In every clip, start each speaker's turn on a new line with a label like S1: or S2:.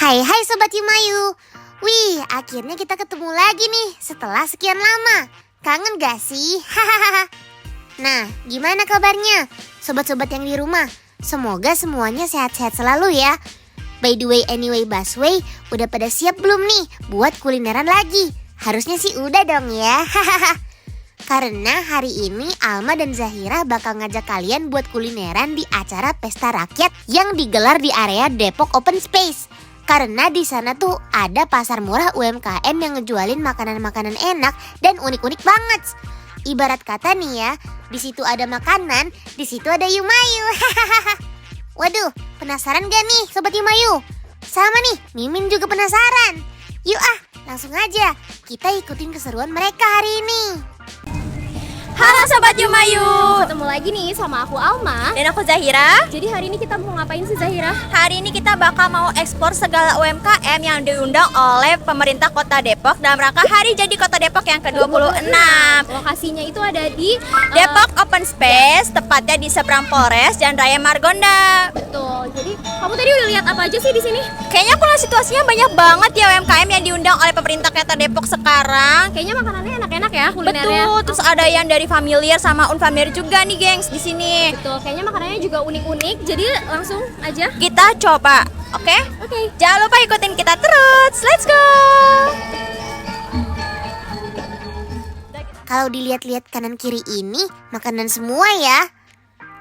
S1: Hai Sobat Yumayu. Wih, akhirnya kita ketemu lagi nih setelah sekian lama. Kangen gak sih? Hahaha. Nah, gimana kabarnya sobat-sobat yang di rumah? Semoga semuanya sehat-sehat selalu ya. By the way, anyway, busway, udah pada siap belum nih buat kulineran lagi? Harusnya sih udah dong ya. Hahaha. Karena hari ini Alma dan Zahira bakal ngajak kalian buat kulineran di acara pesta rakyat yang digelar di area Depok Open Space. Karena di sana tuh ada pasar murah UMKM yang ngejualin makanan-makanan enak dan unik-unik banget. Ibarat kata nih ya, di situ ada makanan, di situ ada Yumayu. Waduh, penasaran gak nih Sobat Yumayu? Sama nih, Mimin juga penasaran. Yuk langsung aja kita ikutin keseruan mereka hari ini.
S2: Halo Sobat Yumayu,
S3: Ketemu lagi nih sama aku Alma.
S2: dan aku Zahira.
S3: Jadi hari ini kita mau ngapain sih Zahira?
S2: Hari ini kita bakal mau ekspor segala UMKM yang diundang oleh pemerintah Kota Depok dalam rangka Hari Jadi Kota Depok yang ke-26.
S3: Lokasinya itu ada di
S2: Depok Open Space, tepatnya di seberang Polres Jalan Raya Margonda.
S3: Betul. Jadi kamu tadi udah lihat apa aja sih di sini?
S2: Kayaknya aku lihat situasinya banyak banget ya UMKM yang diundang oleh pemerintah Kota Depok sekarang.
S3: Kayaknya makanannya enak-enak ya kulinernya.
S2: Betul, terus ada yang dari familiar sama unfamiliar juga nih gengs di sini.
S3: Betul. Kayaknya makanannya juga unik-unik. Jadi langsung aja.
S2: Kita coba, oke?
S3: Oke.
S2: Jangan lupa ikutin kita terus. Let's go.
S1: Kalau dilihat-lihat kanan kiri ini makanan semua ya.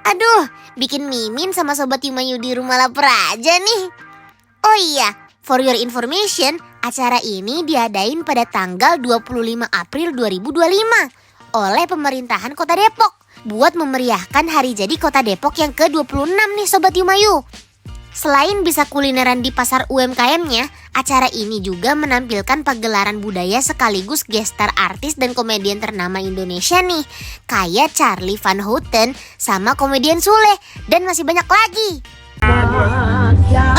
S1: Aduh, bikin Mimin sama Sobat Yumayu di rumah lapar aja nih. Oh iya, for your information, acara ini diadain pada tanggal 25 April 2025 oleh pemerintahan Kota Depok buat memeriahkan Hari Jadi Kota Depok yang ke-26 nih Sobat Yumayu. Selain bisa kulineran di pasar UMKM-nya, acara ini juga menampilkan pagelaran budaya sekaligus guest star artis dan komedian ternama Indonesia nih, kayak Charlie Van Houten sama komedian Sule, dan masih banyak lagi.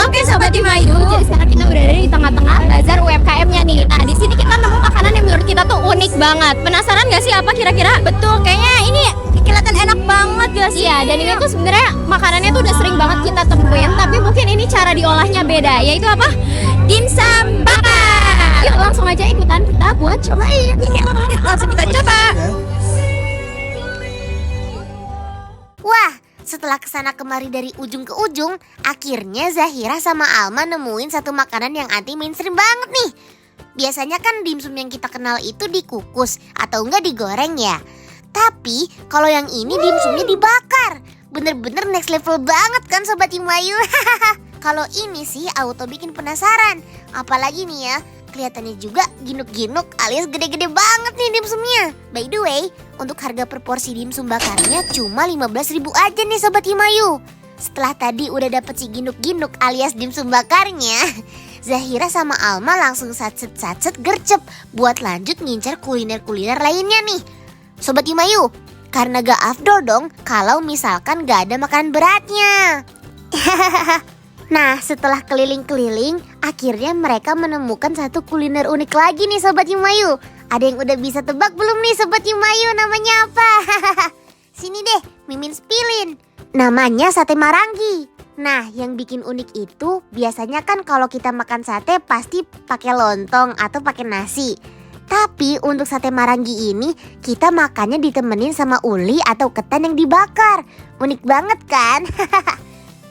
S3: Oke Sobat Yumayu, jadi sekarang kita berada di tengah-tengah bazar UMKM-nya nih. Nah di sini kita nemu makanan yang menurut kita tuh unik banget. Penasaran gak sih apa kira-kira?
S2: Betul, kayaknya ini kelihatan enak banget gak sih?
S3: Iya, dan ini tuh sebenarnya makanannya tuh udah sering banget kita temuin, tapi mungkin ini cara diolahnya beda, yaitu apa?
S2: Dimsum bakar.
S3: Yuk langsung aja ikutan kita buat cobain.
S2: Langsung kita coba.
S1: Wah, setelah kesana kemari dari ujung ke ujung, akhirnya Zahira sama Alma nemuin satu makanan yang anti mainstream banget nih. Biasanya kan dimsum yang kita kenal itu dikukus atau enggak digoreng ya. Tapi kalau yang ini dimsumnya dibakar. Bener-bener next level banget kan Sobat Yumayu. Kalau ini sih auto bikin penasaran. Apalagi nih ya, kelihatannya juga ginuk-ginuk alias gede-gede banget nih dimsumnya. By the way, untuk harga per porsi dimsum bakarnya cuma 15.000 aja nih Sobat Yumayu. Setelah tadi udah dapet si ginuk-ginuk alias dimsum bakarnya, Zahira sama Alma langsung satset-satset gercep buat lanjut ngincar kuliner-kuliner lainnya nih. Sobat Yumayu, karena gak afdol dong kalau misalkan gak ada makanan beratnya. Nah, setelah keliling-keliling, akhirnya mereka menemukan satu kuliner unik lagi nih Sobat Yumayu. Ada yang udah bisa tebak belum nih Sobat Yumayu namanya apa? Sini deh, Mimin spilin. Namanya sate marangi. Nah, yang bikin unik itu biasanya kan kalau kita makan sate pasti pakai lontong atau pakai nasi. Tapi untuk sate marangi ini kita makannya ditemenin sama uli atau ketan yang dibakar. Unik banget kan?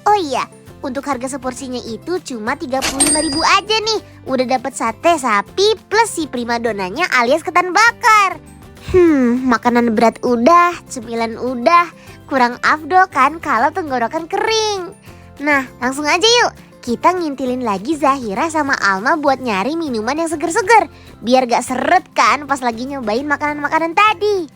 S1: Oh iya, untuk harga seporsinya itu cuma 35.000 aja nih. Udah dapet sate sapi plus si primadonanya alias ketan bakar. Makanan berat udah, cemilan udah. Kurang afdol kan kalau tenggorokan kering. Nah, langsung aja yuk. Kita ngintilin lagi Zahira sama Alma buat nyari minuman yang seger-seger. Biar gak seret kan pas lagi nyobain makanan-makanan tadi.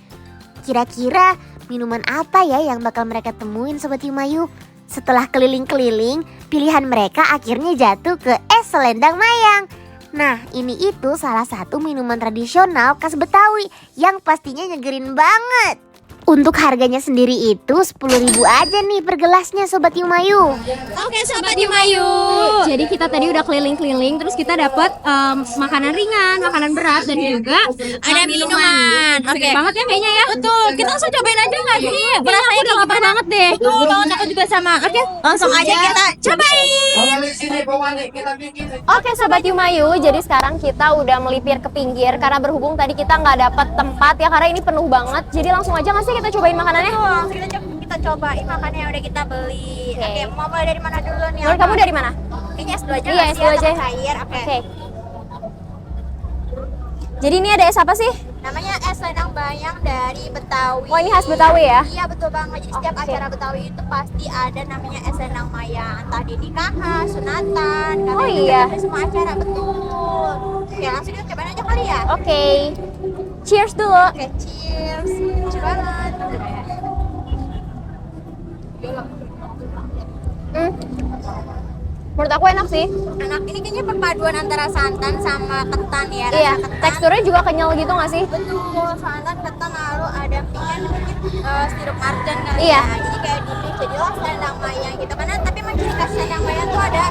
S1: Kira-kira minuman apa ya yang bakal mereka temuin Sobat Yumayu? Setelah keliling-keliling, pilihan mereka akhirnya jatuh ke es selendang mayang. Nah, ini itu salah satu minuman tradisional khas Betawi yang pastinya nyegerin banget. Untuk harganya sendiri itu 10.000 aja nih per gelasnya Sobat Yumayu.
S3: Oke Sobat Yumayu. Jadi kita tadi udah keliling-keliling, terus kita dapat makanan ringan, makanan berat, dan juga
S2: Ada minuman.
S3: Oke banget ya kayaknya ya.
S2: Betul, kita langsung cobain aja nggak sih?
S3: Aku udah lapar banget deh.
S2: Betul banget, aku juga sama. Oke, langsung aja kita cobain.
S3: Oke Sobat Yumayu, jadi sekarang kita udah melipir ke pinggir karena berhubung tadi kita nggak dapat tempat ya karena ini penuh banget. Jadi langsung aja nggak sih kita cobain makanannya?
S2: Betul, langsung kita cobain makanan yang udah kita beli. Oke, mau mulai dari mana dulu nih?
S3: Menurut kamu dari mana?
S2: Kayaknya es dulu aja.
S3: Iya, es dulu aja.
S2: Cair. Oke.
S3: Jadi ini ada es apa sih?
S2: Namanya es selendang bayang dari Betawi.
S3: Oh ini khas Betawi ya?
S2: Iya betul banget. Jadi setiap acara Betawi itu pasti ada namanya es selendang bayang. Entah di nikahan, sunatan,
S3: Oh iya.
S2: Di semua acara betul. Oke langsung kita cobain aja kali ya.
S3: Oke. Cheers dulu.
S2: Oke cheers. Cheers banget.
S3: Menurut aku enak sih.
S2: Enak, ini kayaknya perpaduan antara santan sama ketan ya.
S3: Iya,
S2: Rasa ketan.
S3: teksturnya juga kenyal gitu nggak sih?
S2: Betul, santan, ketan, lalu ada pinggan mungkin sirup marjan kali
S3: Iya.
S2: ya. Jadi kayak jadilah selendang mayang gitu. Karena tapi emang ciri khas selendang mayang tuh ada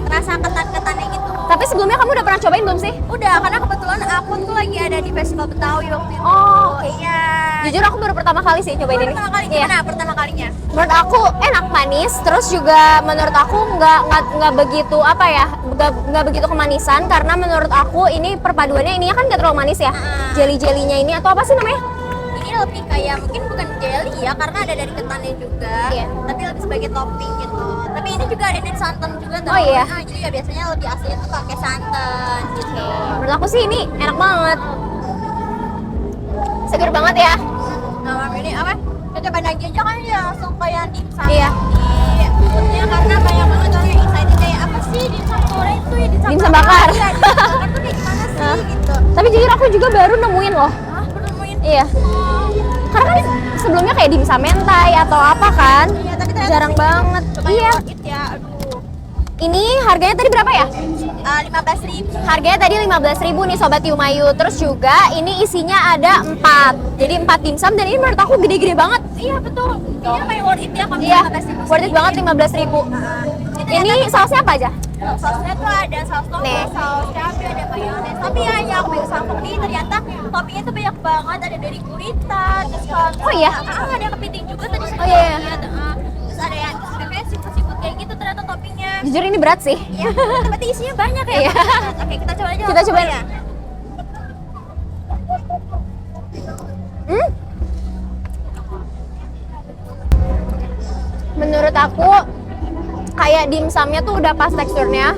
S2: rasa ketan-ketannya gitu.
S3: Tapi sebelumnya kamu udah pernah cobain belum sih?
S2: Udah, karena kebetulan aku tuh lagi ada di Festival Betawi waktu itu.
S3: Oh,
S2: iya.
S3: Jujur aku baru pertama kali sih cobain ini.
S2: Pertama kali
S3: Iya.
S2: gimana? Pertama kalinya?
S3: Menurut aku enak manis, terus juga menurut aku nggak begitu apa ya, nggak begitu kemanisan karena menurut aku ini perpaduannya ininya kan nggak terlalu manis ya. Jelly-jellynya ini atau apa sih namanya?
S2: Ini lebih kayak mungkin bukan jelly ya, karena ada dari ketannya juga.
S3: Iya.
S2: Tapi lebih sebagai topping gitu. Tapi ini juga ada dari santan juga tau.
S3: Oh iya.
S2: Nah, jadi ya biasanya lebih aslinya tuh pakai santan gitu.
S3: Menurut aku sih ini enak banget, seger banget ya.
S2: Nah, ini apa? Kita coba lagi aja kan ya, langsung kayak dimsum.
S3: Iya.
S2: Di foodnya karena banyak banget orang yang excited kayak apa sih dimsum goreng tuh ya
S3: Dimsum bakar.
S2: Iya, dimsum bakar tuh kayak gimana sih gitu.
S3: Tapi jujur aku juga baru nemuin loh.
S2: Ah, perlu nemuin.
S3: Iya. Karena kan sebelumnya kayak dimsum mentai atau apa kan?
S2: Iya, tapi ternyata
S3: Jarang
S2: sih,
S3: banget.
S2: lumayan
S3: Iya.
S2: worth it ya. Aduh.
S3: Ini harganya tadi berapa ya?
S2: 15.000.
S3: Harganya tadi 15.000 nih Sobat Yumayu. Terus juga ini isinya ada 4. Jadi 4 dimsum dan ini menurut aku gede-gede banget.
S2: Iya betul. Ini lumayan worth it ya kalau
S3: Iya,
S2: 15.000.
S3: worth it banget 15.000. Ini sausnya apa aja?
S2: Sausnya tuh ada saus tomat,
S3: Nih.
S2: saus cabai, ada mayones. Tapi ya yang aku bisa salmon ini ternyata toppingnya tuh banyak banget. Ada dari gurita, terus
S3: Oh iya?
S2: ada kepiting juga tadi.
S3: Oh iya, iya.
S2: Terus ada yang kayak siput-siput kayak gitu ternyata toppingnya.
S3: Jujur ini berat sih.
S2: Iya, berarti isinya banyak ya.
S3: Iya.
S2: Oke, kita coba aja.
S3: Kita
S2: langsung
S3: cobain.
S2: ya.
S3: Menurut aku kayak dimsumnya tuh udah pas teksturnya.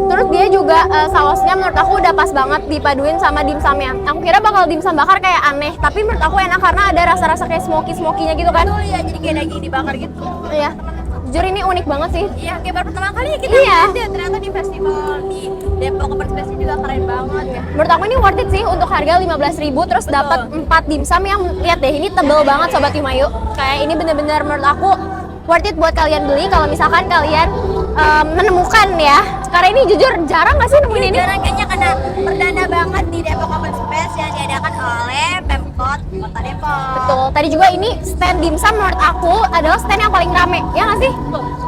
S3: Terus dia juga sausnya menurut aku udah pas banget dipaduin sama dimsumnya. Aku kira bakal dimsum bakar kayak aneh, tapi menurut aku enak karena ada rasa-rasa kayak smoky-smokinya gitu kan.
S2: Betul ya, jadi kayak daging dibakar gitu.
S3: Iya. Jujur ini unik banget sih.
S2: Iya, kayak baru pertama kali ya kita
S3: Iya.
S2: lihat ya, ternyata di festival di Depok Open Space juga keren banget ya.
S3: Menurut aku ini worth it sih untuk harga 15.000 terus dapat 4 dimsum yang lihat deh ini tebel banget Sobat Yumayu. Kayak ini bener-bener menurut aku worth it buat kalian beli kalau misalkan kalian menemukan ya. Karena ini jujur jarang nggak sih nemuin ini?
S2: Jarang kayaknya karena perdana banget di Depok Open Space yang diadakan oleh Pemkot Kota Depok.
S3: Betul. Tadi juga ini stand dimsum menurut aku adalah stand yang paling rame, ya nggak sih?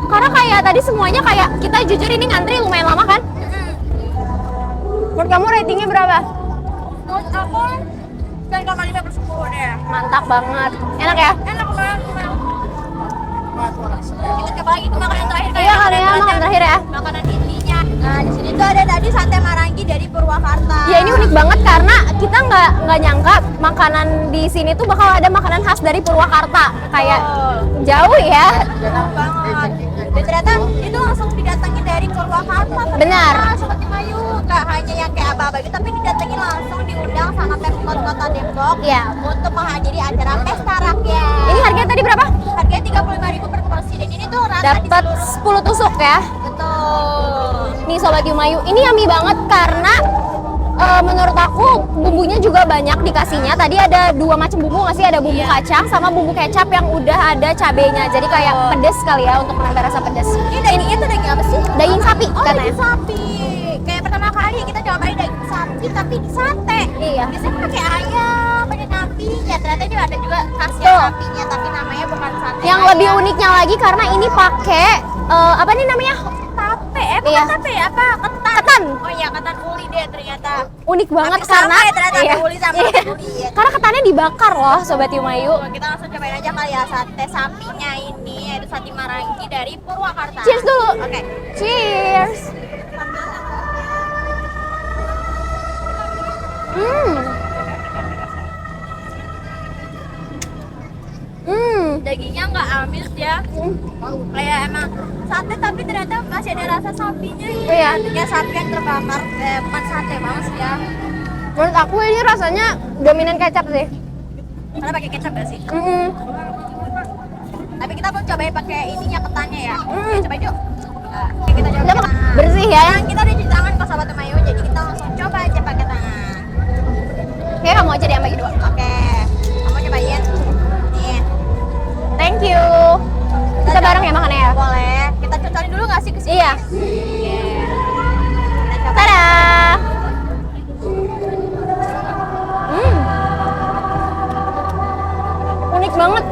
S3: Karena kayak tadi semuanya kayak kita jujur ini ngantri lumayan lama kan? Menurut kamu ratingnya berapa?
S2: Menurut aku 9,5 per 10 deh.
S3: Mantap banget. Enak ya?
S2: Enak banget. Kita coba lagi ke makanan terakhir
S3: Iya kali ya, makan terakhir ya.
S2: Makanan intinya. Nah, di sini tuh ada tadi sate marangi dari Purwakarta.
S3: Ya ini unik banget karena kita nggak nyangka makanan di sini tuh bakal ada makanan khas dari Purwakarta. Kayak jauh ya.
S2: Enak banget. Dan ternyata itu langsung didatangin dari Purwakarta.
S3: Benar.
S2: Sobat Yumayu, gak hanya yang kayak apa-apa gitu, tapi didatengin langsung diundang sama Pemkot Kota Depok.
S3: Iya.
S2: Untuk menghadiri acara pesta rakyat.
S3: Ini harganya tadi berapa?
S2: Harganya 35.000 per porsi dan ini tuh rata di
S3: Dapat
S2: seluruh-
S3: 10 tusuk ya.
S2: Betul.
S3: Nih Sobat Yumayu, ini yummy banget karena menurut aku bumbunya juga banyak dikasihnya. Tadi ada 2 macam bumbu nggak sih? Ada bumbu kacang sama bumbu kecap yang udah ada cabenya. Jadi kayak pedes kali ya untuk menambah rasa pedes.
S2: Ini dagingnya tuh daging apa sih?
S3: Daging sapi
S2: Oh,
S3: katanya.
S2: daging sapi. Kayak pertama kali kali kita cobain daging sapi tapi di sate.
S3: Iya.
S2: Biasanya pakai ayam, pakai kambing. Ya ternyata ini ada juga khasnya
S3: Tuh.
S2: sapinya tapi namanya bukan sate.
S3: Yang lebih uniknya lagi karena ini pakai apa nih namanya?
S2: tape, bukan
S3: Iya.
S2: tape, apa? Ketan.
S3: Ketan.
S2: Oh iya, ketan uli deh ternyata.
S3: Unik banget
S2: Tapi sama
S3: karena
S2: ya ternyata
S3: iya.
S2: uli sama
S3: Iya.
S2: uli ya.
S3: Karena ketannya dibakar loh Sobat Yumayu.
S2: Kita langsung cobain aja kali ya sate sapinya ini, yaitu sate Marangi dari Purwakarta.
S3: Cheers dulu.
S2: Oke.
S3: Cheers.
S2: Dagingnya nggak amis ya, kayak emang sate tapi ternyata masih ada rasa sapinya ya.
S3: Iya.
S2: Ya sapi yang terbakar, bukan sate banget sih ya.
S3: Menurut aku ini rasanya dominan kecap sih.
S2: Karena pakai kecap gak sih?
S3: Mm-mm.
S2: Tapi kita mau cobain pakai ininya ketannya ya.
S3: Mm.
S2: Oke, coba yuk. Oke, kita coba.
S3: Udah,
S2: pakai tangan.
S3: bersih ya.
S2: Tangan kita udah cuci tangan kok Sobat Yumayu, jadi kita langsung coba aja pakai tangan.
S3: Oke, kamu aja deh yang bagi dua.
S2: Oke, kamu cobain. Nih.
S3: Thank you. Kita bareng ya makannya ya.
S2: Boleh. Kita cocokin dulu nggak sih ke sini?
S3: Iya.
S2: Oke. Kita coba.
S3: Tada. Unik banget.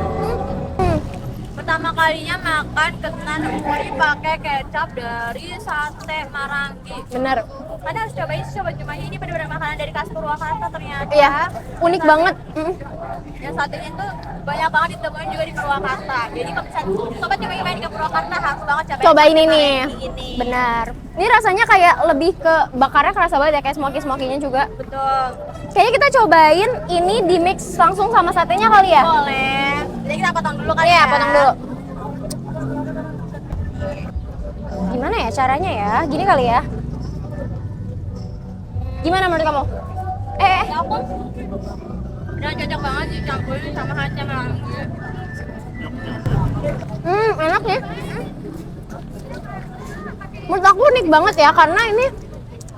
S2: Pertama kalinya makan ketan uli pakai kecap dari sate Marangi.
S3: Bener.
S2: Kalian harus cobain sih Sobat Yumayu, ini benar-benar makanan dari khas Purwakarta ternyata.
S3: Iya. Unik banget.
S2: Yang satenya tuh banyak banget ditemuin juga di Purwakarta. Jadi kalau bisa Sobat Yumayu main ke Purwakarta harus banget
S3: Cobain
S2: sate
S3: ini.
S2: Marangi ini.
S3: Benar. Ini rasanya kayak lebih ke bakarnya kerasa banget ya, kayak smoky-smokinya juga.
S2: Betul.
S3: Kayaknya kita cobain ini di mix langsung sama satenya kali ya.
S2: Boleh. Jadi kita potong dulu kali
S3: Iya,
S2: ya.
S3: potong dulu. Gimana ya caranya ya? Gini kali ya. Gimana menurut kamu?
S2: Ya ampun. Udah cocok banget dicampurin sama sate Marangi.
S3: Enak sih. Menurut aku unik banget ya, karena ini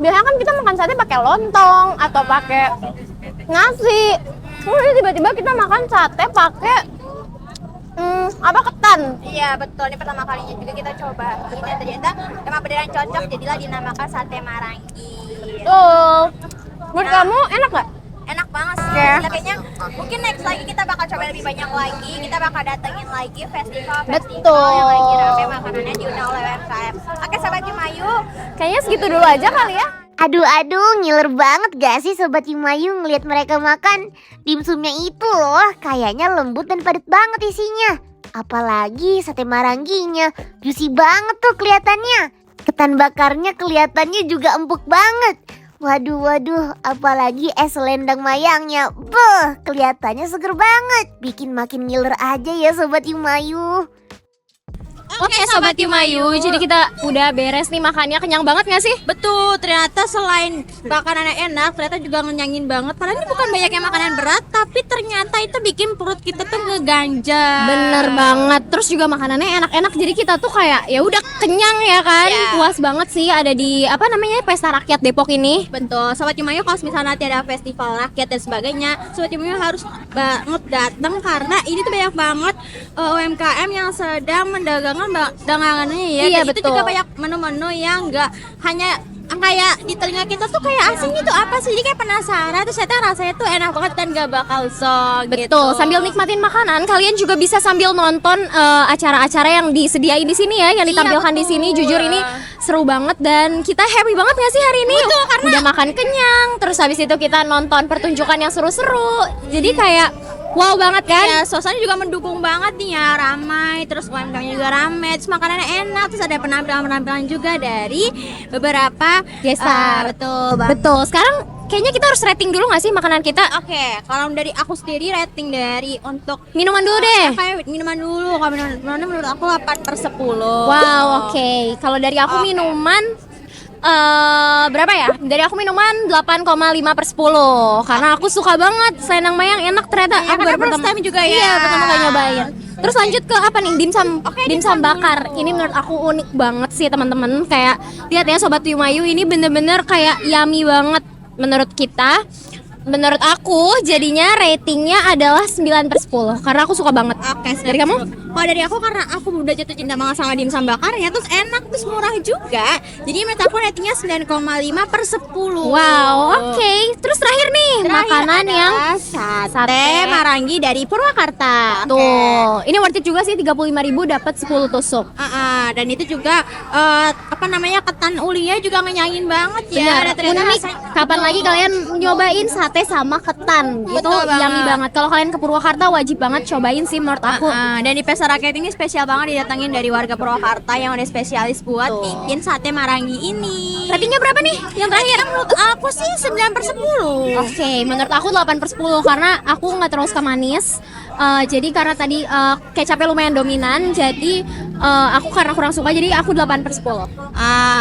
S3: biasanya kan kita makan sate pakai lontong atau pakai nasi. Terus tiba-tiba kita makan sate pakai apa ketan.
S2: Iya betul, ini pertama kalinya juga kita coba. Ini ternyata emang beneran cocok, jadilah dinamakan sate Marangi.
S3: Tuh. Menurut kamu enak gak?
S2: Enak banget sih.
S3: Oke.
S2: Kayaknya mungkin next lagi kita bakal coba lebih banyak lagi. Kita bakal datengin lagi festival
S3: Betul.
S2: yang lagi rame makanannya diundang oleh UMKM. Oke Sobat Yumayu,
S3: Kayaknya segitu dulu aja kali ya.
S1: Aduh, ngiler banget gak sih Sobat Yumayu ngeliat mereka makan? Dimsumnya itu loh, kayaknya lembut dan padat banget isinya. Apalagi sate Marangginya, juicy banget tuh kelihatannya. Ketan bakarnya kelihatannya juga empuk banget. Waduh, apalagi es selendang mayangnya. Beuh, kelihatannya seger banget. Bikin makin ngiler aja ya Sobat Yumayu.
S3: Oke Sobat Yumayu, jadi kita udah beres nih makannya. Kenyang banget gak sih?
S2: betul, ternyata selain makanannya enak, ternyata juga ngenyangin banget. Padahal ini bukan banyaknya makanan berat, tapi ternyata itu bikin perut kita tuh ngeganjal.
S3: Bener banget. Terus juga makanannya enak-enak. Jadi kita tuh kayak ya udah kenyang ya kan.
S2: Iya.
S3: Puas banget sih ada di apa namanya Pesta Rakyat Depok ini.
S2: Betul, Sobat Yumayu kalau misalnya nanti ada festival rakyat dan sebagainya, Sobat Yumayu harus banget datang karena ini tuh banyak banget UMKM yang sedang mendagangkan dagangannya ya.
S3: Iya,
S2: Dan itu
S3: betul.
S2: juga banyak menu-menu yang enggak hanya kayak di telinga kita tuh kayak asing itu apa sih, jadi kayak penasaran, terus ternyata rasanya tuh enak banget dan gak bakal song gitu.
S3: Betul, sambil nikmatin makanan, kalian juga bisa sambil nonton acara-acara yang disediain di sini ya, yang
S2: Iya,
S3: ditampilkan di sini.
S2: betul.
S3: Jujur ini seru banget dan kita happy banget gak sih hari ini?
S2: Betul, karena
S3: udah makan kenyang, terus habis itu kita nonton pertunjukan yang seru-seru. Jadi kayak wow banget kan?
S2: Ya, suasana juga mendukung banget nih ya, ramai, terus UMKM-nya juga ramai, terus makanannya enak, terus ada penampilan-penampilan juga dari beberapa
S3: Desa.
S2: betul banget.
S3: Betul, sekarang kayaknya kita harus rating dulu gak sih makanan kita?
S2: Oke, kalau dari aku sendiri rating dari untuk
S3: Minuman dulu deh.
S2: kayak minuman dulu, kalau minuman menurut aku 8/10.
S3: Wow, oke. Kalau dari aku
S2: Oke.
S3: minuman berapa ya? Dari aku minuman 8,5/10 karena aku suka banget selendang mayang, enak ternyata.
S2: Iya,
S3: Aku
S2: karena
S3: baru
S2: first time juga ya.
S3: Iya, pertama kali nyobain. Terus lanjut ke apa nih? Dimsum.
S2: Oke,
S3: dimsum
S2: dimsum
S3: bakar.
S2: dulu.
S3: Ini menurut aku unik banget sih teman-teman. Kayak lihat ya Sobat Yumayu, ini bener-bener kayak yummy banget menurut kita. Menurut aku jadinya ratingnya adalah 9/10 karena aku suka banget.
S2: Oke,
S3: Dari kamu?
S2: Kalau dari aku karena aku udah jatuh cinta banget sama dimsum bakarnya, terus enak, terus murah juga. Jadi menurut aku ratingnya 9,5 per 10.
S3: Wow, oke. Terus terakhir nih, makanan yang
S2: sate Marangi dari Purwakarta.
S3: tuh. Ini worth it juga sih, 35.000 dapat 10 tusuk.
S2: Dan itu juga ketan ulinya juga ngenyangin banget ya.
S3: Benar,
S2: Dan ternyata
S3: unik.
S2: rasanya-
S3: Kapan lagi kalian nyobain sate sama ketan? Itu
S2: Betul banget.
S3: yummy banget. Kalau kalian ke Purwakarta wajib banget cobain sih menurut aku.
S2: Dan di Pesta Rakyat ini spesial banget didatangin dari warga Purwakarta yang udah spesialis buat bikin sate Marangi ini.
S3: Ratingnya berapa nih yang terakhir?
S2: Menurut aku sih 9 per 10.
S3: Oke, menurut aku 8 per 10 karena aku nggak terus ke manis. Jadi karena tadi kecapnya lumayan dominan, jadi aku karena kurang suka, jadi aku 8 per 10.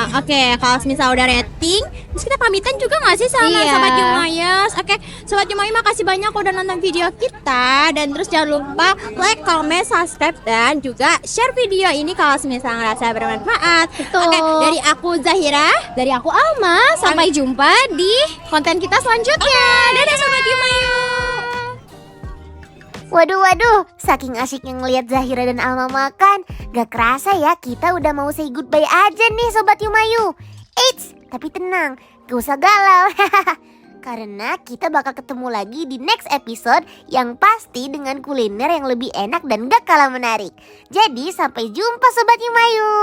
S2: Oke, kalau misal udah rating, terus kita pamitan juga nggak sih sama
S3: Iya.
S2: Sobat Yumayus? Oke, Sobat Yumayu makasih banyak udah nonton video kita. Dan terus jangan lupa like, comment, subscribe, dan juga share video ini kalau misal ngerasa bermanfaat.
S3: Betul.
S2: Oke, dari aku Zahira.
S3: Dari aku Alma, sampai jumpa di konten kita selanjutnya.
S2: Dadah Sobat Yumayu.
S1: Waduh, saking asyiknya ngeliat Zahira dan Alma makan, gak kerasa ya kita udah mau say goodbye aja nih Sobat Yumayu. Eits, tapi tenang, gak usah galau. Karena kita bakal ketemu lagi di next episode yang pasti dengan kuliner yang lebih enak dan gak kalah menarik. Jadi sampai jumpa Sobat Yumayu.